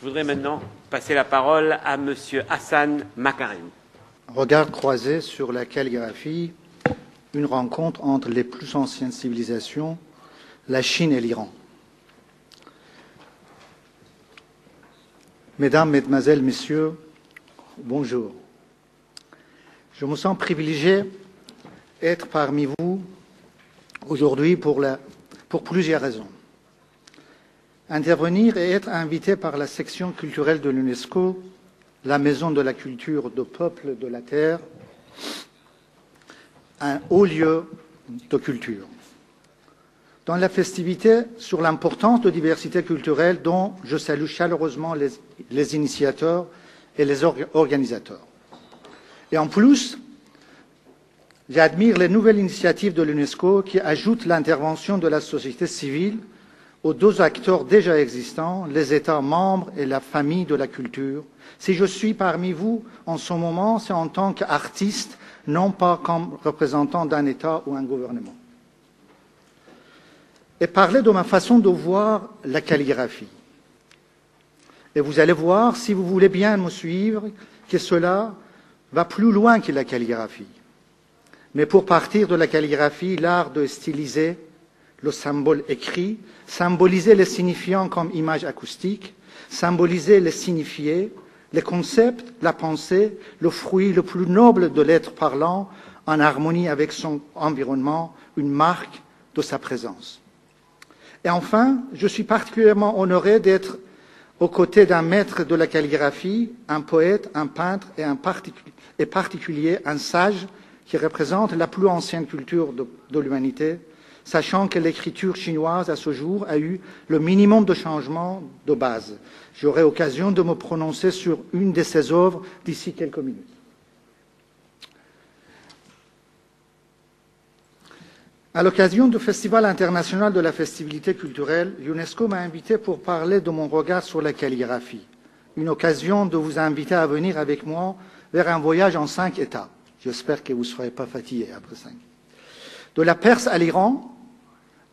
Je voudrais maintenant passer la parole à Monsieur Hassan Makarim. Regard croisé sur la calligraphie, une rencontre entre les plus anciennes civilisations, la Chine et l'Iran. Mesdames, Mesdemoiselles, Messieurs, bonjour. Je me sens privilégié d'être parmi vous aujourd'hui pour plusieurs raisons. Intervenir et être invité par la section culturelle de l'UNESCO, la Maison de la culture du peuple de la Terre, un haut lieu de culture. Dans la festivité sur l'importance de diversité culturelle dont je salue chaleureusement les initiateurs et les organisateurs. Et en plus, j'admire les nouvelles initiatives de l'UNESCO qui ajoutent l'intervention de la société civile aux deux acteurs déjà existants, les États membres et la famille de la culture. Si je suis parmi vous en ce moment, c'est en tant qu'artiste, non pas comme représentant d'un État ou un gouvernement. Et parler de ma façon de voir la calligraphie. Et vous allez voir, si vous voulez bien me suivre, que cela va plus loin que la calligraphie. Mais pour partir de la calligraphie, l'art de styliser le symbole écrit, symboliser les signifiants comme image acoustique, symboliser les signifiés, les concepts, la pensée, le fruit le plus noble de l'être parlant, en harmonie avec son environnement, une marque de sa présence. Et enfin, je suis particulièrement honoré d'être aux côtés d'un maître de la calligraphie, un poète, un peintre et particulier un sage qui représente la plus ancienne culture de l'humanité, sachant que l'écriture chinoise, à ce jour, a eu le minimum de changements de base. J'aurai l'occasion de me prononcer sur une de ses œuvres d'ici quelques minutes. À l'occasion du Festival international de la festibilité culturelle, l'UNESCO m'a invité pour parler de mon regard sur la calligraphie. Une occasion de vous inviter à venir avec moi vers un voyage en 5 États. J'espère que vous ne serez pas fatigués après 5. De la Perse à l'Iran,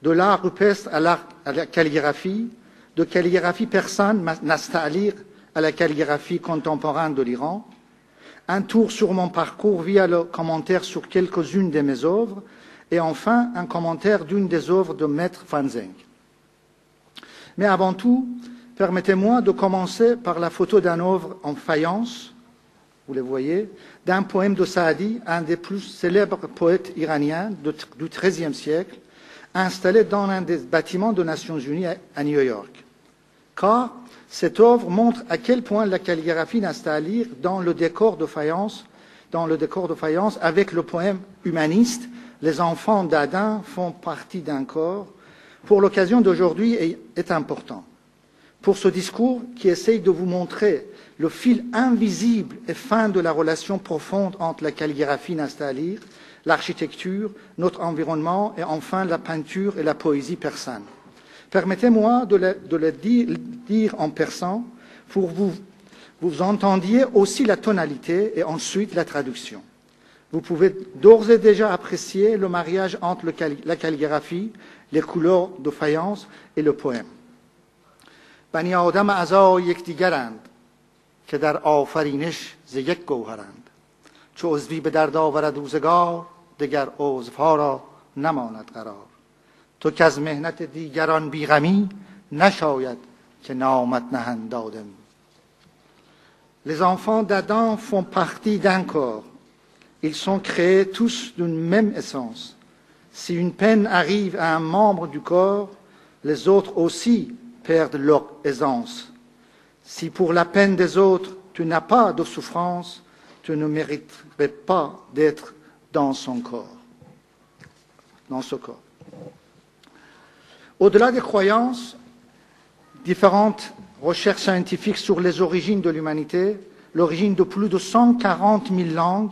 de l'art rupestre à la calligraphie, de calligraphie persane, Nasta'lir, à la calligraphie contemporaine de l'Iran, un tour sur mon parcours via le commentaire sur quelques-unes de mes œuvres, et enfin un commentaire d'une des œuvres de Maître Van Zeng. Mais avant tout, permettez-moi de commencer par la photo d'une œuvre en faïence, vous le voyez, d'un poème de Saadi, un des plus célèbres poètes iraniens du XIIIe siècle, installé dans un des bâtiments des Nations Unies à New York. Car cette œuvre montre à quel point la calligraphie Nasta'lir dans le décor de faïence, avec le poème humaniste « Les enfants d'Adam font partie d'un corps », pour l'occasion d'aujourd'hui est important. Pour ce discours qui essaye de vous montrer le fil invisible et fin de la relation profonde entre la calligraphie Nasta'lir, l'architecture, notre environnement et enfin la peinture et la poésie persane. Permettez-moi de le dire en persan pour que vous entendiez aussi la tonalité et ensuite la traduction. Vous pouvez d'ores et déjà apprécier le mariage entre la calligraphie, les couleurs de faïence et le poème. بنی آدم اعضای یکدیگرند که در آفرینش ز یک گوهرند چو عضوی به درد آورد روزگار دگر عضوها را نماند قرار تو که از محنت دیگران بیغمی نشاید که نامت نهند آدمی. Les enfants d'Adam font partie d'un corps. Ils sont créés tous d'une même essence. Si une peine arrive à un membre du corps, les autres aussi perdent leur aisance. Si pour la peine des autres tu n'as pas de souffrance, tu ne mériterais pas d'être dans son corps, dans ce corps. Au-delà des croyances, différentes recherches scientifiques sur les origines de l'humanité, l'origine de plus de 140 000 langues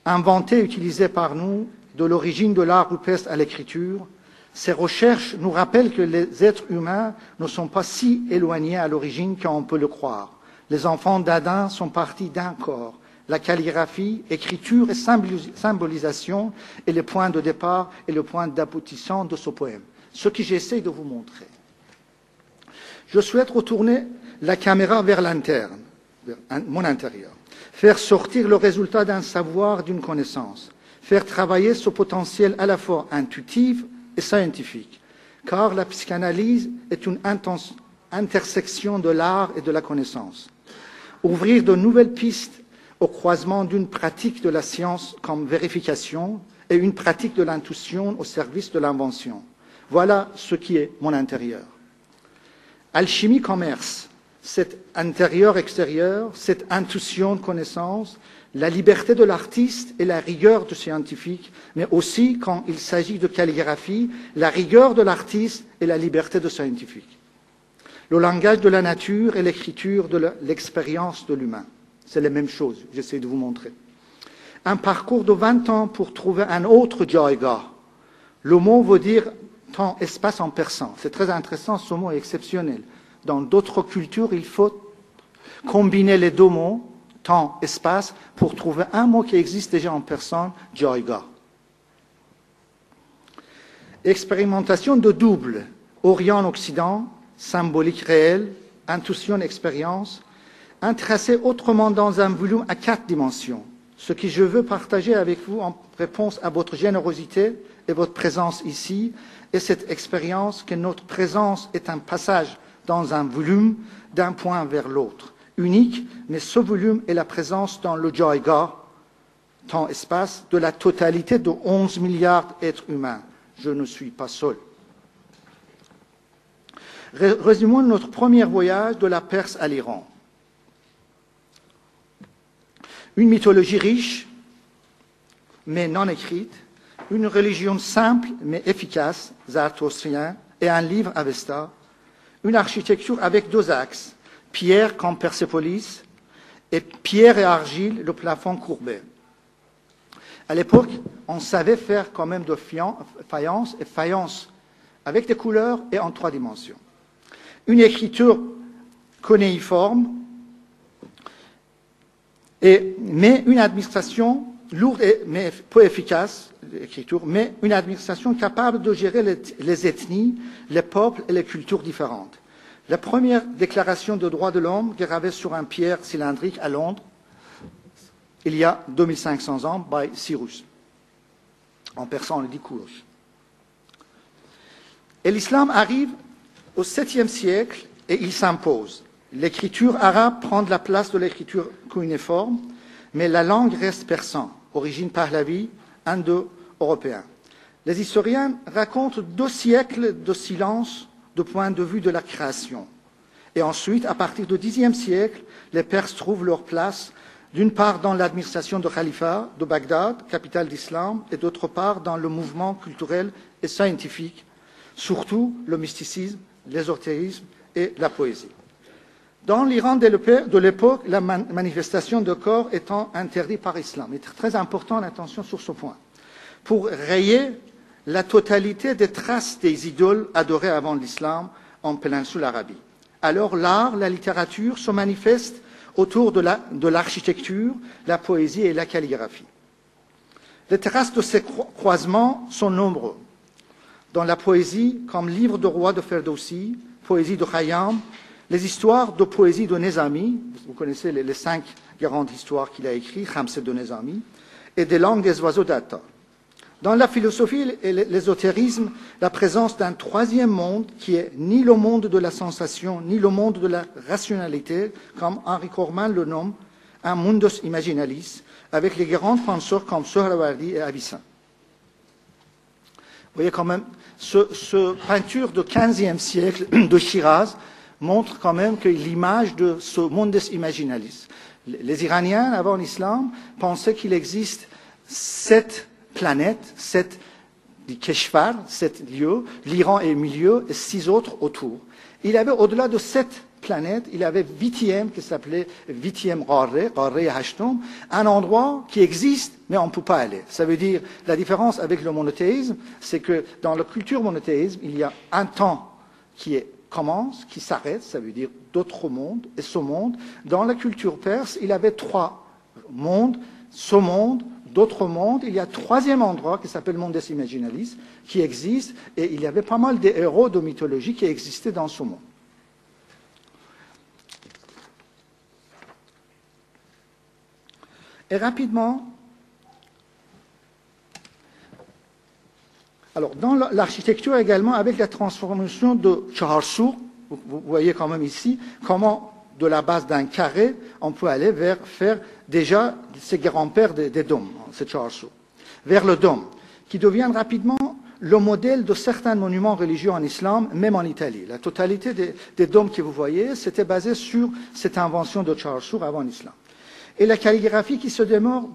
inventées et utilisées par nous, de l'origine de l'art rupestre à l'écriture, ces recherches nous rappellent que les êtres humains ne sont pas si éloignés à l'origine qu'on peut le croire. Les enfants d'Adam sont partis d'un corps. La calligraphie, écriture et symbolisation est le point de départ et le point d'aboutissement de ce poème. Ce que j'essaie de vous montrer. Je souhaite retourner la caméra vers l'interne, vers mon intérieur. Faire sortir le résultat d'un savoir, d'une connaissance. Faire travailler ce potentiel à la fois intuitif et scientifique. Car la psychanalyse est une intersection de l'art et de la connaissance. Ouvrir de nouvelles pistes au croisement d'une pratique de la science comme vérification et une pratique de l'intuition au service de l'invention. Voilà ce qui est mon intérieur. Alchimie commerce, cet intérieur-extérieur, cette intuition de connaissance, la liberté de l'artiste et la rigueur du scientifique, mais aussi, quand il s'agit de calligraphie, la rigueur de l'artiste et la liberté du scientifique. Le langage de la nature et l'écriture de l'expérience de l'humain. C'est la même chose, j'essaie de vous montrer. Un parcours de 20 ans pour trouver un autre Jaiga. Le mot veut dire temps, espace en persan. C'est très intéressant, ce mot est exceptionnel. Dans d'autres cultures, il faut combiner les deux mots, temps, espace, pour trouver un mot qui existe déjà en persan, Jaiga. Expérimentation de double, Orient-Occident, symbolique réel, intuition, expérience, un tracé autrement dans un volume à 4 dimensions. Ce que je veux partager avec vous en réponse à votre générosité et votre présence ici, et cette expérience que notre présence est un passage dans un volume d'un point vers l'autre, unique, mais ce volume est la présence dans le Jaiga, temps-espace, de la totalité de 11 milliards d'êtres humains. Je ne suis pas seul. Résumons notre premier voyage de la Perse à l'Iran. Une mythologie riche, mais non écrite, une religion simple mais efficace, zarathoustrien, et un livre Avesta, une architecture avec 2 axes, pierre comme Persépolis, et pierre et argile, le plafond courbé. À l'époque, on savait faire quand même de faïence et faïence avec des couleurs et en 3 dimensions. Une écriture cunéiforme, mais une administration lourde mais peu efficace, l'écriture, mais une administration capable de gérer les ethnies, les peuples et les cultures différentes. La première déclaration de droits de l'homme gravée sur un pierre cylindrique à Londres, il y a 2500 ans, by Cyrus. En persan, on le dit Kourosh. Et l'islam arrive au 7e siècle et il s'impose. L'écriture arabe prend la place de l'écriture cunéiforme, mais la langue reste persan, origine pahlavi, indo-européen. Les historiens racontent 2 siècles de silence du point de vue de la création. Et ensuite, à partir du Xe siècle, les Perses trouvent leur place, d'une part dans l'administration de Khalifa de Bagdad, capitale d'islam, et d'autre part dans le mouvement culturel et scientifique, surtout le mysticisme, l'ésotérisme et la poésie. Dans l'Iran de l'époque, la manifestation de corps étant interdite par l'islam. Il est très important l'attention sur ce point. Pour rayer la totalité des traces des idoles adorées avant l'islam en péninsule Arabie. Alors l'art, la littérature se manifestent autour de l'architecture, la poésie et la calligraphie. Les traces de ces croisements sont nombreux. Dans la poésie, comme livre de roi de Ferdowsi, poésie de Khayyam, les histoires de poésie de Nezami, vous connaissez les 5 grandes histoires qu'il a écrites, Khamseh de Nezami, et des langues des oiseaux d'Atta. Dans la philosophie et l'ésotérisme, la présence d'un 3e monde qui est ni le monde de la sensation, ni le monde de la rationalité, comme Henri Corman le nomme, un mundus imaginalis, avec les grands penseurs comme Sohrawardi et Avicenne. Vous voyez quand même, ce peinture du XVe siècle de Shiraz montre quand même que l'image de ce mundus imaginalis. Les Iraniens, avant l'islam, pensaient qu'il existe 7 planètes, 7 keshvar, 7 lieux, l'Iran est au milieu et 6 autres autour. Il y avait au-delà de 7 planètes, il y avait 8e qui s'appelait 8e Gharre Hashtum, un endroit qui existe mais on ne peut pas aller. Ça veut dire, la différence avec le monothéisme, c'est que dans la culture monothéisme, il y a un temps qui commence, qui s'arrête, ça veut dire d'autres mondes, et ce monde, dans la culture perse, il y avait 3 mondes, ce monde, d'autres mondes, il y a un 3e endroit qui s'appelle Mundus Imaginalis, qui existe, et il y avait pas mal de héros de mythologie qui existaient dans ce monde. Et rapidement, alors dans l'architecture également, avec la transformation de Chaharsur, vous voyez quand même ici comment de la base d'un carré, on peut aller vers faire déjà ces grands-pères des dômes, c'est Chaharsur, vers le dôme, qui devient rapidement le modèle de certains monuments religieux en islam, même en Italie. La totalité des dômes que vous voyez, c'était basé sur cette invention de Chaharsur avant l'islam. Et la calligraphie qui se démarque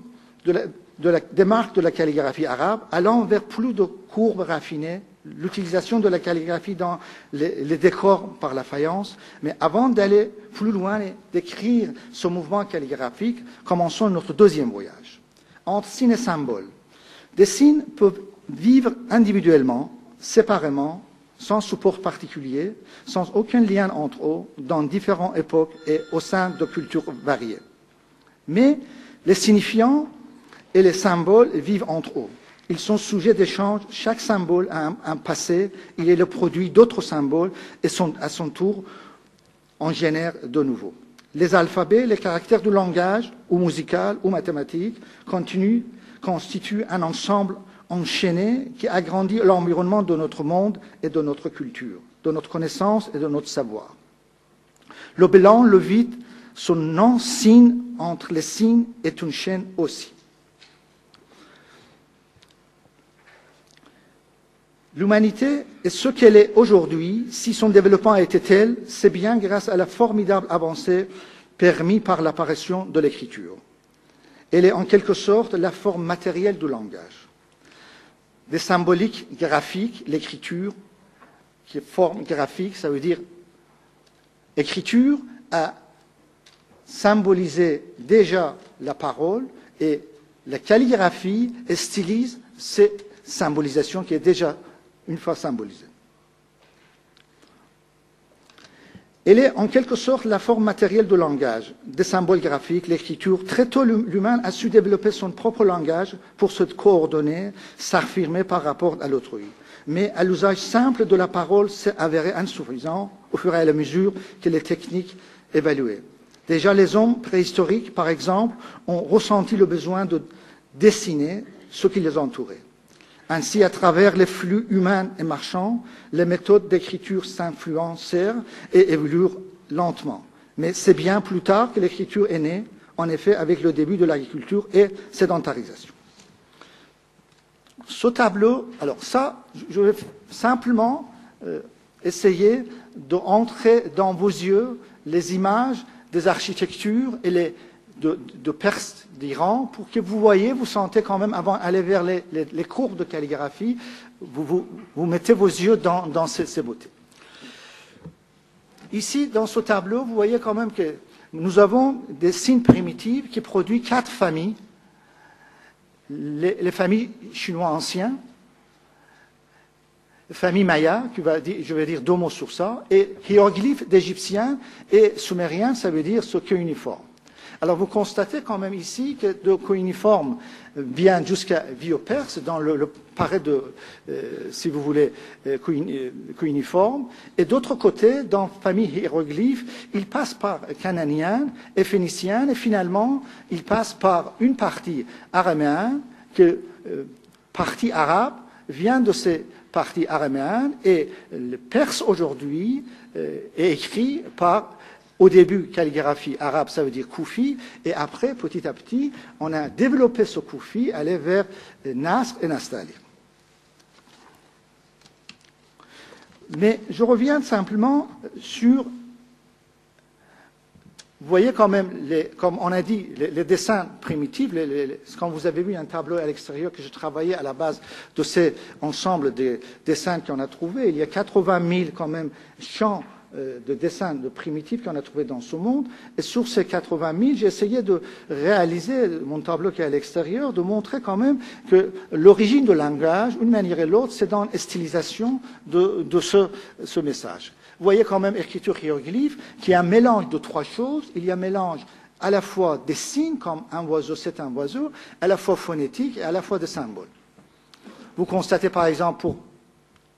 de la calligraphie arabe, allant vers plus de courbes raffinées, l'utilisation de la calligraphie dans les décors par la faïence. Mais avant d'aller plus loin et d'écrire ce mouvement calligraphique, commençons notre deuxième voyage. Entre signes et symboles. Des signes peuvent vivre individuellement, séparément, sans support particulier, sans aucun lien entre eux, dans différentes époques et au sein de cultures variées. Mais les signifiants et les symboles vivent entre eux. Ils sont sujets d'échange. Chaque symbole a un passé. Il est le produit d'autres symboles et à son tour, en génère de nouveaux. Les alphabets, les caractères du langage, ou musical, ou mathématique, constituent un ensemble enchaîné qui agrandit l'environnement de notre monde et de notre culture, de notre connaissance et de notre savoir. Le blanc, le vide, son non-signe entre les signes est une chaîne aussi. L'humanité est ce qu'elle est aujourd'hui. Si son développement a été tel, c'est bien grâce à la formidable avancée permise par l'apparition de l'écriture. Elle est en quelque sorte la forme matérielle du langage. Des symboliques graphiques, l'écriture, qui est forme graphique, ça veut dire écriture a symbolisé déjà la parole et la calligraphie stylise cette symbolisation qui est déjà une fois symbolisée. Elle est en quelque sorte la forme matérielle du langage, des symboles graphiques, l'écriture. Très tôt, l'humain a su développer son propre langage pour se coordonner, s'affirmer par rapport à l'autrui. Mais à l'usage simple de la parole s'est avéré insuffisant au fur et à mesure que les techniques évoluaient. Déjà, les hommes préhistoriques, par exemple, ont ressenti le besoin de dessiner ce qui les entourait. Ainsi, à travers les flux humains et marchands, les méthodes d'écriture s'influencèrent et évoluèrent lentement. Mais c'est bien plus tard que l'écriture est née, en effet, avec le début de l'agriculture et sédentarisation. Ce tableau, alors ça, je vais simplement essayer d'entrer dans vos yeux les images des architectures et de Perse, d'Iran, pour que vous voyez, vous sentez quand même, avant d'aller vers les courbes de calligraphie, vous mettez vos yeux dans ces beautés. Ici, dans ce tableau, vous voyez quand même que nous avons des signes primitifs qui produisent 4 familles. Les familles chinois anciens, famille maya, je vais dire 2 mots sur ça, et hiéroglyphes d'Égyptiens et sumériens, ça veut dire ce qu'est uniforme. Alors vous constatez quand même ici que de co-uniforme vient jusqu'à Vieux-Perse, dans le parais de, si vous voulez, co-uniforme. Et d'autre côté, dans la famille hiéroglyphes, il passe par cananien et phénicien, et finalement, il passe par une partie araméenne, que partie arabe vient de ces parties araméennes, et le perse aujourd'hui est écrit par... Au début, calligraphie arabe, ça veut dire koufi, et après, petit à petit, on a développé ce koufi, aller vers Nasr et Nastali. Mais je reviens simplement sur, vous voyez quand même, comme on a dit, les dessins primitifs, quand vous avez vu un tableau à l'extérieur que j'ai travaillé à la base de ces ensembles de dessins qu'on a trouvés, il y a 80 000 quand même champs de dessins de primitifs qu'on a trouvé dans ce monde. Et sur ces 80 000, j'ai essayé de réaliser mon tableau qui est à l'extérieur, de montrer quand même que l'origine du langage, une manière et l'autre, c'est dans la stylisation de ce message. Vous voyez quand même écriture hiéroglyphe, qui est un mélange de 3 choses. Il y a un mélange à la fois des signes, comme un oiseau, c'est un oiseau, à la fois phonétique et à la fois des symboles. Vous constatez par exemple pour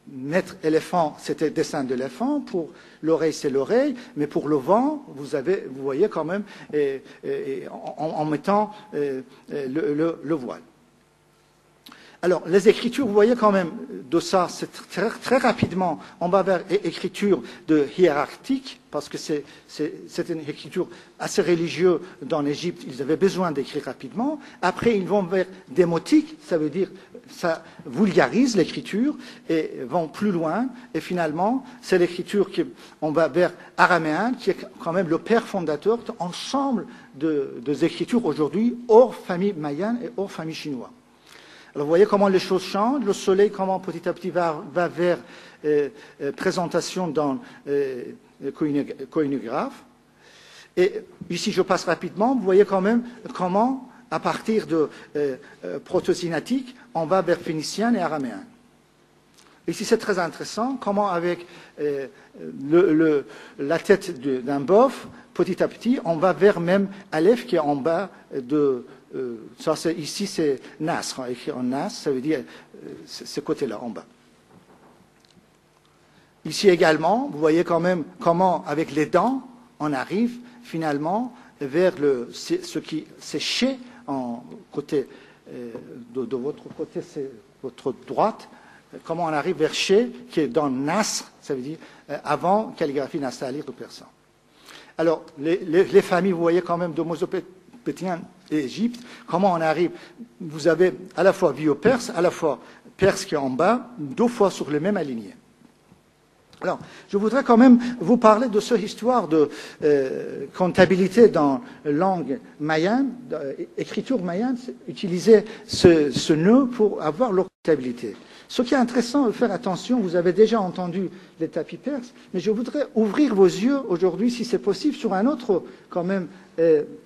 Maître éléphant, c'était dessin d'éléphant, pour l'oreille, c'est l'oreille, mais pour le vent, vous voyez quand même en mettant le voile. Alors, les écritures, vous voyez quand même de ça, c'est très rapidement, on va vers écriture de hiérarchique, parce que c'est une écriture assez religieuse dans l'Égypte, ils avaient besoin d'écrire rapidement. Après, ils vont vers démotique, ça veut dire, ça vulgarise l'écriture, et vont plus loin, et finalement, c'est l'écriture qu'on va vers araméen, qui est quand même le père fondateur d'ensemble des écritures aujourd'hui, hors famille mayenne et hors famille chinoise. Alors, vous voyez comment les choses changent, le soleil, comment petit à petit va vers présentation dans coïnographe. Et ici, je passe rapidement, vous voyez quand même comment, à partir de proto-sinatique, on va vers phénicien et araméen. Ici, c'est très intéressant, comment avec la tête d'un bœuf, petit à petit, on va vers même Aleph qui est en bas de... ici, c'est Nasr, écrit en Nasr, ça veut dire ce côté-là, en bas. Ici également, vous voyez quand même comment, avec les dents, on arrive finalement vers ce qui c'est chez, en côté, de votre côté, c'est votre droite, comment on arrive vers chez, qui est dans Nasr, ça veut dire avant calligraphie Nastaliq de persan. Alors, les familles, vous voyez quand même de Mésopotamiens et Égypte, comment on arrive, vous avez à la fois bio-perse, à la fois perse qui est en bas, 2 fois sur le même aligné. Alors, je voudrais quand même vous parler de cette histoire de comptabilité dans langue mayenne, écriture mayenne, utiliser ce nœud pour avoir leur comptabilité. Ce qui est intéressant de faire attention, vous avez déjà entendu les tapis perses, mais je voudrais ouvrir vos yeux aujourd'hui, si c'est possible, sur un autre quand même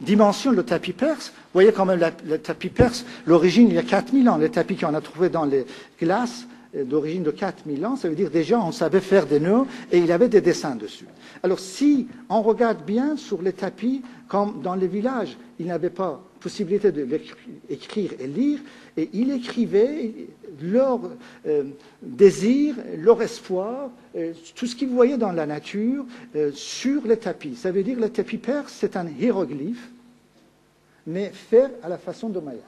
dimension, le tapis perse. Vous voyez quand même le tapis perse, l'origine il y a 4000 ans, les tapis qu'on a trouvés dans les glaces, d'origine de 4000 ans, ça veut dire déjà on savait faire des nœuds et il y avait des dessins dessus. Alors si on regarde bien sur les tapis, comme dans les villages, ils n'avaient pas possibilité d'écrire et lire, et ils écrivaient leur désir, leur espoir, tout ce qu'ils voyaient dans la nature sur les tapis. Ça veut dire que le tapis perse, c'est un hiéroglyphe, mais fait à la façon de Maya.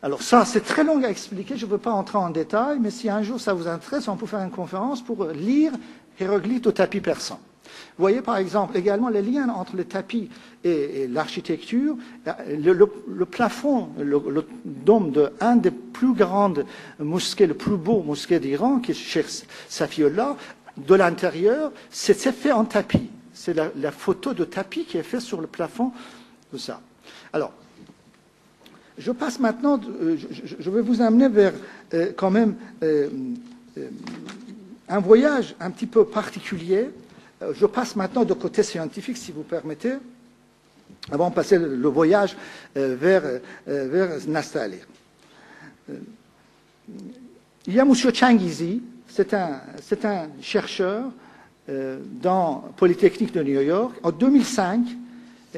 Alors ça, c'est très long à expliquer, je ne veux pas entrer en détail, mais si un jour ça vous intéresse, on peut faire une conférence pour lire hiéroglyphes au tapis persan. Vous voyez par exemple également les liens entre le tapis et l'architecture. Le plafond, le dôme d'un des plus grandes mosquées, le plus beau mosquée d'Iran, qui est Cheikh Safiullah, de l'intérieur, c'est fait en tapis. C'est la photo de tapis qui est faite sur le plafond de ça. Alors, je passe maintenant, je vais vous amener vers quand même un voyage un petit peu particulier. Je passe maintenant de côté scientifique, si vous permettez, avant de passer le voyage vers Nastaliq. Il y a M. Changizi, c'est un chercheur dans Polytechnique de New York. En 2005,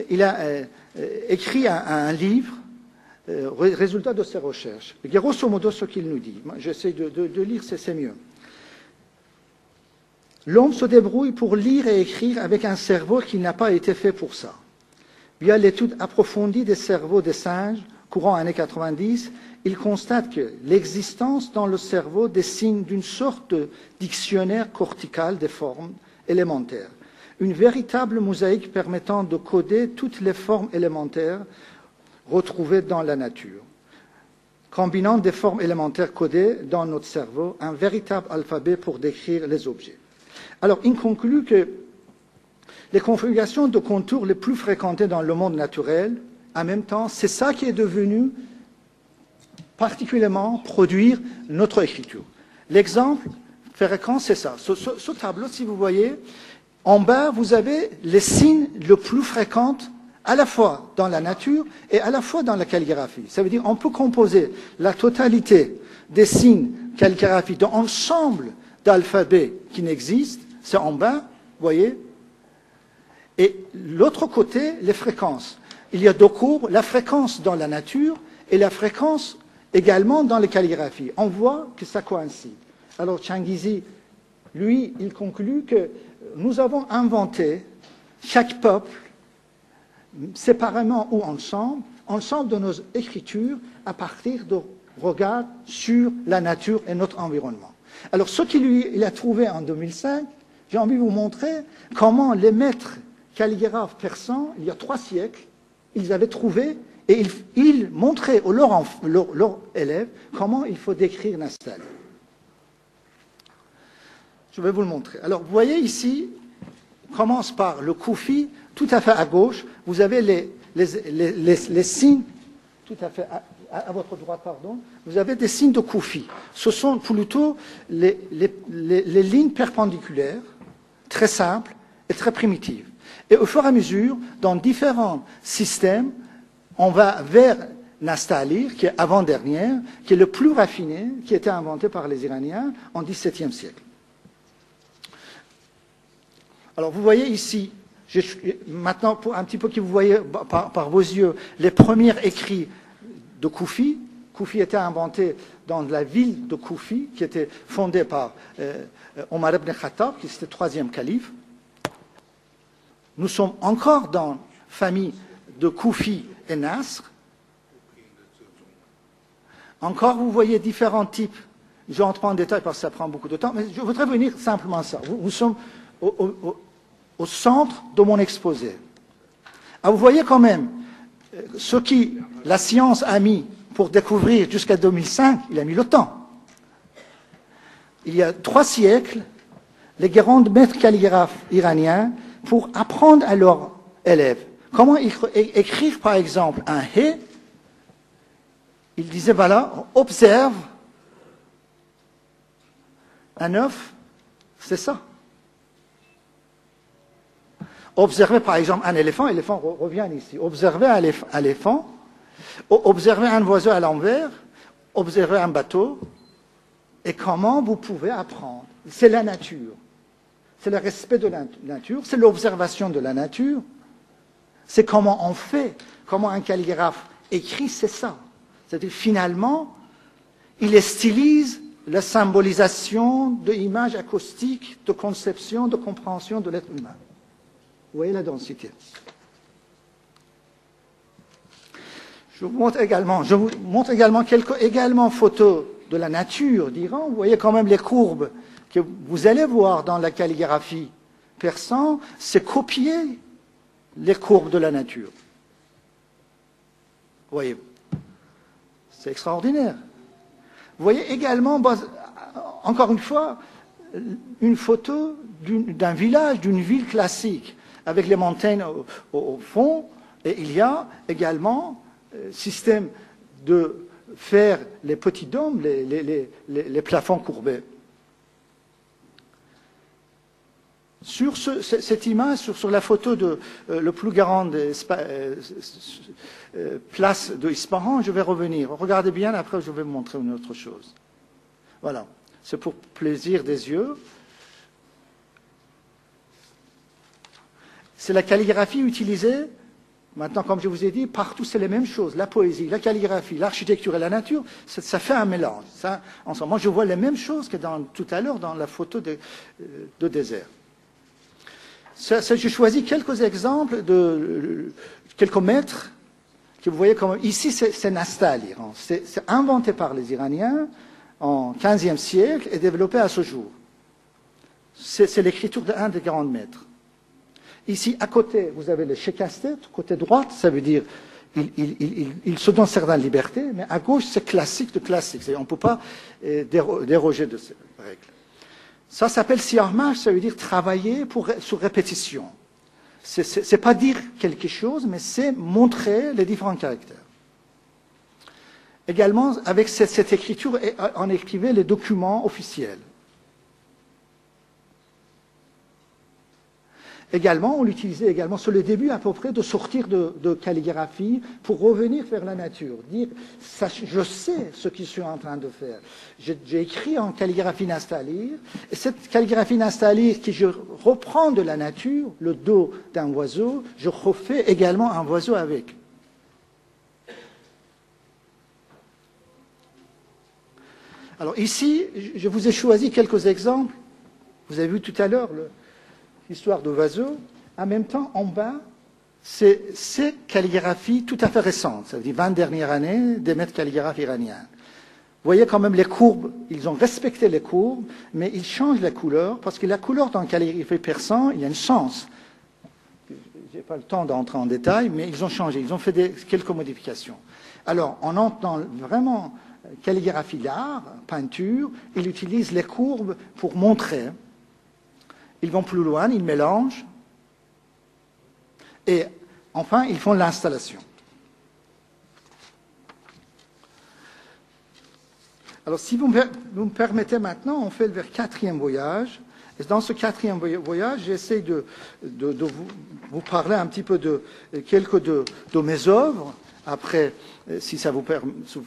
il a écrit un livre, résultat de ses recherches. Grosso modo, ce qu'il nous dit. J'essaie de lire, c'est mieux. L'homme se débrouille pour lire et écrire avec un cerveau qui n'a pas été fait pour ça. Via l'étude approfondie des cerveaux des singes, courant années 90, il constate que l'existence dans le cerveau des signes d'une sorte de dictionnaire cortical des formes élémentaires, une véritable mosaïque permettant de coder toutes les formes élémentaires retrouvées dans la nature. Combinant des formes élémentaires codées dans notre cerveau, un véritable alphabet pour décrire les objets. Alors, il conclut que les configurations de contours les plus fréquentées dans le monde naturel, en même temps, c'est ça qui est devenu particulièrement produire notre écriture. L'exemple fréquent, c'est ça. Ce tableau, si vous voyez, en bas, vous avez les signes les plus fréquents à la fois dans la nature et à la fois dans la calligraphie. Ça veut dire qu'on peut composer la totalité des signes calligraphiques dans l'ensemble d'alphabets qui n'existent, c'est en bas, vous voyez. Et l'autre côté, les fréquences. Il y a 2 courbes, la fréquence dans la nature et la fréquence également dans les calligraphies. On voit que ça coïncide. Alors Changizi, lui, il conclut que nous avons inventé chaque peuple, séparément ou ensemble de nos écritures à partir de regards sur la nature et notre environnement. Alors ce qu'il a trouvé en 2005, j'ai envie de vous montrer comment les maîtres calligraphes persans, il y a 3 siècles, ils avaient trouvé et ils montraient à leurs élèves comment il faut décrire Nastali. Je vais vous le montrer. Alors, vous voyez ici, on commence par le Koufi, tout à fait à gauche. Vous avez les signes, tout à fait à votre droite, pardon. Vous avez des signes de Koufi. Ce sont plutôt les lignes perpendiculaires, très simples et très primitives. Et au fur et à mesure, dans différents systèmes, on va vers Nastalir, qui est avant-dernière, qui est le plus raffiné, qui a été inventé par les Iraniens en XVIIe siècle. Alors, vous voyez ici, maintenant, pour un petit peu que vous voyez par vos yeux, les premiers écrits de Koufi. Koufi était inventé dans la ville de Koufi, qui était fondée par Omar ibn Khattab, qui était le 3e calife. Nous sommes encore dans la famille de Koufi et Nasr. Encore, vous voyez différents types. Je rentre pas en détail parce que ça prend beaucoup de temps, mais je voudrais venir simplement à ça. Nous sommes au centre de mon exposé. Alors vous voyez quand même ce qui la science a mis pour découvrir jusqu'à 2005, il a mis le temps. Il y a 3 siècles, les grands maîtres calligraphes iraniens, pour apprendre à leurs élèves comment écrire par exemple un hé, ils disaient voilà, observe un œuf, c'est ça. Observez par exemple un éléphant revient ici. Observez un éléphant, observez un oiseau à l'envers, observez un bateau, et comment vous pouvez apprendre. C'est la nature. C'est le respect de la nature, c'est l'observation de la nature. C'est comment on fait, comment un calligraphe écrit, c'est ça. C'est-à-dire finalement, il stylise la symbolisation de images acoustiques, de conception, de compréhension de l'être humain. Vous voyez la densité. Je vous montre également quelques photos de la nature d'Iran. Vous voyez quand même les courbes que vous allez voir dans la calligraphie persan, c'est copier les courbes de la nature. Voyez, c'est extraordinaire. Vous voyez également, encore une fois, une photo d'un village, d'une ville classique, avec les montagnes au fond, et il y a également système de faire les petits dômes, les plafonds courbés. Sur cette image, sur la photo de le plus grande place de Ispahan, je vais revenir. Regardez bien, après je vais vous montrer une autre chose. Voilà, c'est pour plaisir des yeux. C'est la calligraphie utilisée, maintenant comme je vous ai dit, partout c'est les mêmes choses. La poésie, la calligraphie, l'architecture et la nature, ça fait un mélange. Ça, ensemble. Moi je vois les mêmes choses que tout à l'heure dans la photo de désert. J'ai choisi quelques exemples de quelques maîtres que vous voyez comme ici, c'est Nastali. C'est inventé par les Iraniens en 15e siècle et développé à ce jour. C'est l'écriture d'un des grands maîtres. Ici, à côté, vous avez le Shekastet, côté droite, ça veut dire il se donne certaines libertés, mais à gauche, c'est classique de classique. On ne peut pas déroger de ces règles. Ça s'appelle siarmage, ça veut dire travailler sur répétition. C'est pas dire quelque chose, mais c'est montrer les différents caractères. Également, avec cette écriture, on écrivait les documents officiels. Également, on l'utilisait également sur le début à peu près de sortir de calligraphie pour revenir vers la nature. Dire, je sais ce que je suis en train de faire. J'ai écrit en calligraphie Nastalir, et cette calligraphie Nastalir que je reprends de la nature, le dos d'un oiseau, je refais également un oiseau avec. Alors ici, je vous ai choisi quelques exemples. Vous avez vu tout à l'heure l'histoire d'Ovaso. En même temps, en bas, c'est calligraphies tout à fait récentes. Ça veut dire 20 dernières années des maîtres calligraphes iraniens. Vous voyez quand même les courbes, ils ont respecté les courbes, mais ils changent la couleur, parce que la couleur dans le calligraphie persan, il y a une sens. Je n'ai pas le temps d'entrer en détail, mais ils ont changé, ils ont fait quelques modifications. Alors, on entre dans vraiment calligraphie d'art, peinture, ils utilisent les courbes pour montrer. Ils vont plus loin, ils mélangent, et enfin, ils font l'installation. Alors, si vous me permettez maintenant, on fait le 4e voyage. Et dans ce 4e voyage, j'essaie de vous parler un petit peu de quelques de mes œuvres. Après, si vous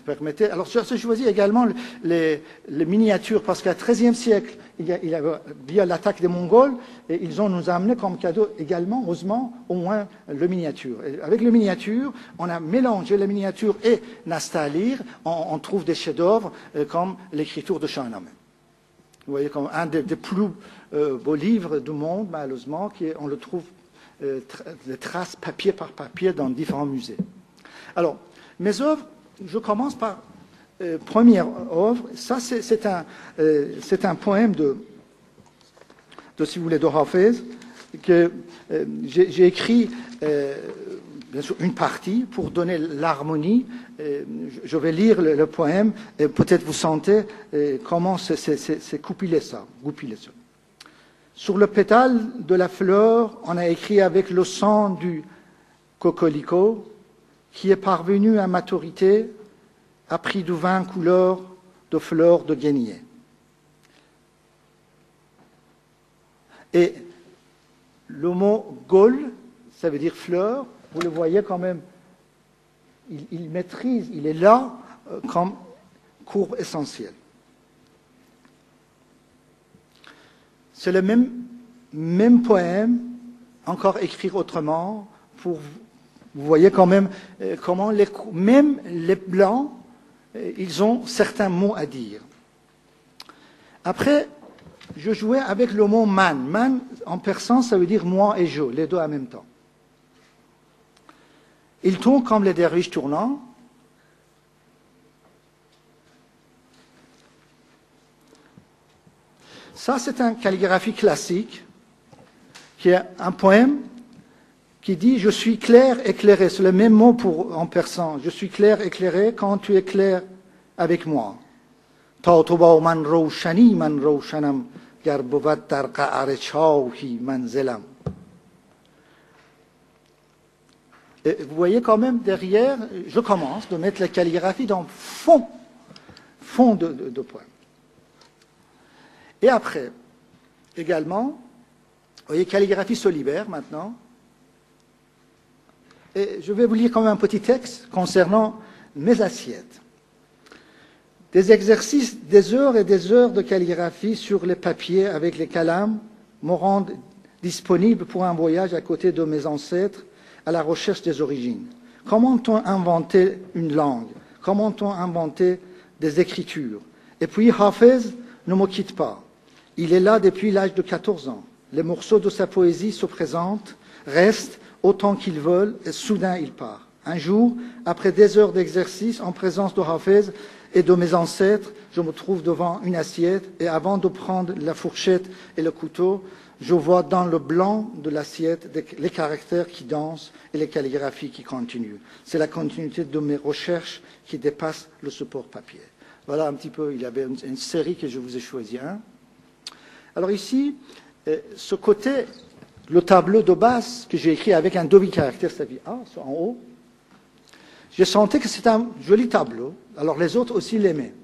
permettez. Alors, j'ai choisi également les miniatures, parce qu'au XIIIe siècle, via l'attaque des Mongols, et ils ont nous amené comme cadeau également, heureusement, au moins le miniature. Et avec le miniature, on a mélangé la miniature et Nastalir, on trouve des chefs-d'œuvre comme l'écriture de Shahnameh. Vous voyez, comme un des plus beaux livres du monde, malheureusement, on le trouve, des traces papier par papier dans différents musées. Alors, mes œuvres, je commence par première œuvre. Ça, c'est un poème de, si vous voulez, de Hafez, que j'ai écrit, bien sûr, une partie pour donner l'harmonie. Je vais lire le poème et peut-être vous sentez comment c'est goupillé ça. Sur le pétale de la fleur, on a écrit avec le sang du coquelicot, qui est parvenu à maturité, a pris du vin couleur de fleurs de guénier. Et le mot gol, ça veut dire fleur, vous le voyez quand même, il maîtrise, il est là comme courbe essentielle. C'est le même poème, encore écrit autrement, pour vous voyez quand même comment même les Blancs, ils ont certains mots à dire. Après, je jouais avec le mot man. Man, en persan, ça veut dire moi et je, les deux en même temps. Ils tournent comme les derviches tournants. Ça, c'est une calligraphie classique, qui est un poème qui dit « Je suis clair, éclairé ». C'est le même mot en persan. « Je suis clair, éclairé quand tu es clair avec moi ». Ta to ba man roshani man roshanam gar بود در قعر چاهی منزلم. Et vous voyez quand même derrière, je commence de mettre la calligraphie dans le fond de poème. Et après, également, vous voyez, calligraphie solidaire maintenant. Et je vais vous lire quand même un petit texte concernant mes assiettes. Des exercices, des heures et des heures de calligraphie sur les papiers avec les calames me rendent disponible pour un voyage à côté de mes ancêtres à la recherche des origines. Comment ont inventé une langue? Comment ont inventé des écritures? Et puis Hafez ne me quitte pas. Il est là depuis l'âge de 14 ans. Les morceaux de sa poésie se présentent, restent autant qu'ils veulent, et soudain il part. Un jour, après des heures d'exercice en présence de Hafez et de mes ancêtres, je me trouve devant une assiette et avant de prendre la fourchette et le couteau, je vois dans le blanc de l'assiette les caractères qui dansent et les calligraphies qui continuent. C'est la continuité de mes recherches qui dépasse le support papier. Voilà un petit peu, il y avait une série que je vous ai choisi. Alors ici, ce côté, le tableau de base que j'ai écrit avec un demi-caractère, c'est-à-dire en haut, j'ai senti que c'était un joli tableau. Alors les autres aussi l'aimaient.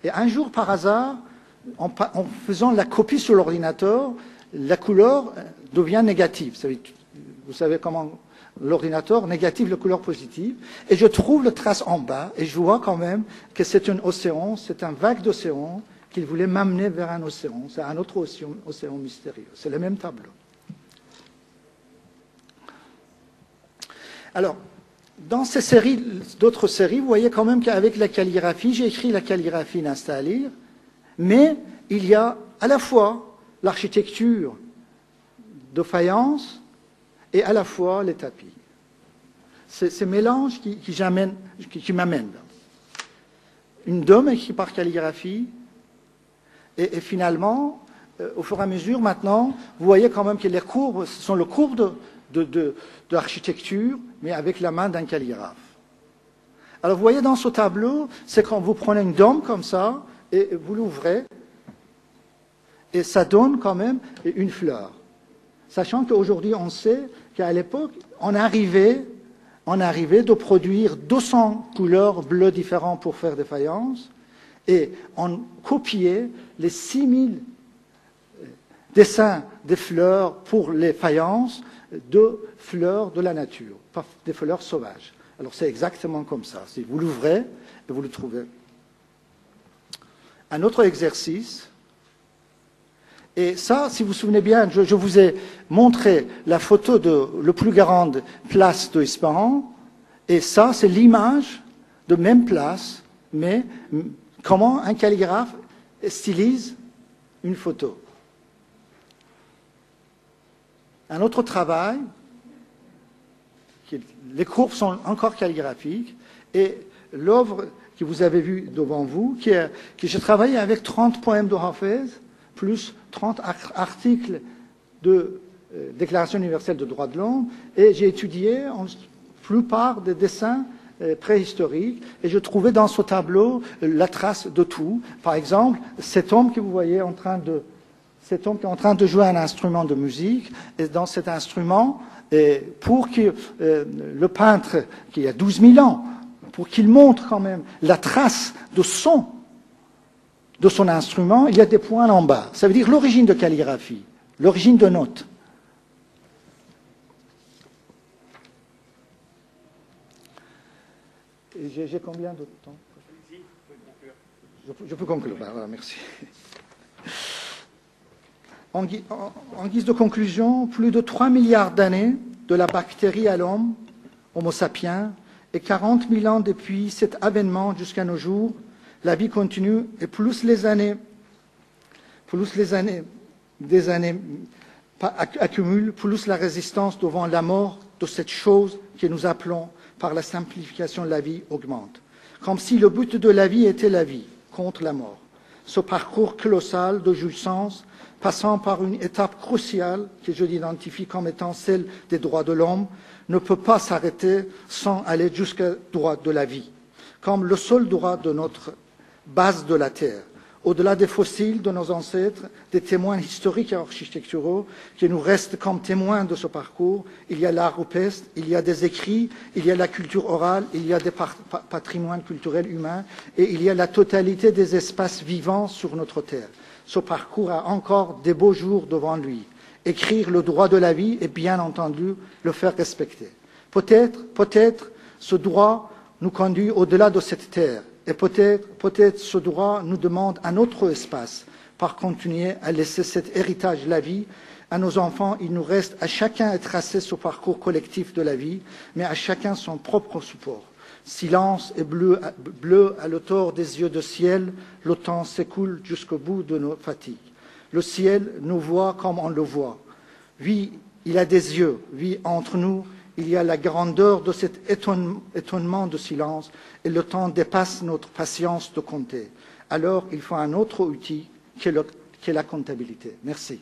Et un jour, par hasard, en faisant la copie sur l'ordinateur, la couleur devient négative. Vous savez comment l'ordinateur négative la couleur positive. Et je trouve le trace en bas et je vois quand même que c'est un océan, c'est un vague d'océan qu'il voulait m'amener vers un océan. C'est un autre océan mystérieux. C'est le même tableau. Alors, dans ces séries, d'autres séries, vous voyez quand même qu'avec la calligraphie, j'ai écrit la calligraphie Nastalir, Mais il y a à la fois l'architecture de faïence et à la fois les tapis. C'est ce mélange qui m'amène. Une dôme écrite par calligraphie, et finalement, au fur et à mesure, maintenant, vous voyez quand même que les courbes sont les courbes de l'architecture, mais avec la main d'un calligraphe. Alors, vous voyez dans ce tableau, c'est quand vous prenez une dôme comme ça, et vous l'ouvrez, et ça donne quand même une fleur. Sachant qu'aujourd'hui, on sait qu'à l'époque, on arrivait de produire 200 couleurs bleues différentes pour faire des faïences, et on copiait les 6000 dessins des fleurs pour les faïences de fleurs de la nature, pas des fleurs sauvages. Alors c'est exactement comme ça. Si vous l'ouvrez et vous le trouvez. Un autre exercice. Et ça, si vous vous souvenez bien, je vous ai montré la photo de la plus grande place de Ispahan. Et ça, c'est l'image de même place, mais comment un calligraphe stylise une photo. Un autre travail, les courbes sont encore calligraphiques, et l'œuvre que vous avez vue devant vous, que j'ai travaillé avec 30 poèmes de Hafez, plus 30 articles de Déclaration universelle des droits de l'homme, et j'ai étudié la plupart des dessins préhistoriques, et je trouvais dans ce tableau la trace de tout. Par exemple, cet homme que vous voyez cet homme qui est en train de jouer un instrument de musique, et dans cet instrument, pour que le peintre, qui a 12 000 ans, pour qu'il montre quand même la trace de son instrument, il y a des points en bas. Ça veut dire l'origine de calligraphie, l'origine de notes. J'ai combien de temps? Je peux conclure. Voilà, merci. En guise de conclusion, plus de 3 milliards d'années de la bactérie à l'homme, Homo sapiens, et 40 000 ans depuis cet avènement jusqu'à nos jours, la vie continue, et plus les années accumulent, plus la résistance devant la mort de cette chose que nous appelons par la simplification de la vie augmente. Comme si le but de la vie était la vie, contre la mort. Ce parcours colossal de jouissance, passant par une étape cruciale, que je l'identifie comme étant celle des droits de l'homme, ne peut pas s'arrêter sans aller jusqu'au droit de la vie, comme le seul droit de notre base de la Terre. Au-delà des fossiles de nos ancêtres, des témoins historiques et architecturaux qui nous restent comme témoins de ce parcours, il y a l'art rupestre, il y a des écrits, il y a la culture orale, il y a des patrimoines culturels humains et il y a la totalité des espaces vivants sur notre Terre. Ce parcours a encore des beaux jours devant lui. Écrire le droit de la vie et bien entendu le faire respecter. Peut-être ce droit nous conduit au-delà de cette terre et peut-être ce droit nous demande un autre espace pour continuer à laisser cet héritage de la vie à nos enfants. Il nous reste à chacun à tracer ce parcours collectif de la vie, mais à chacun son propre support. Silence et bleu à l'auteur des yeux de ciel, le temps s'écoule jusqu'au bout de nos fatigues. Le ciel nous voit comme on le voit. Oui, il a des yeux. Oui, entre nous, il y a la grandeur de cet étonnement de silence et le temps dépasse notre patience de compter. Alors, il faut un autre outil qui est la comptabilité. Merci.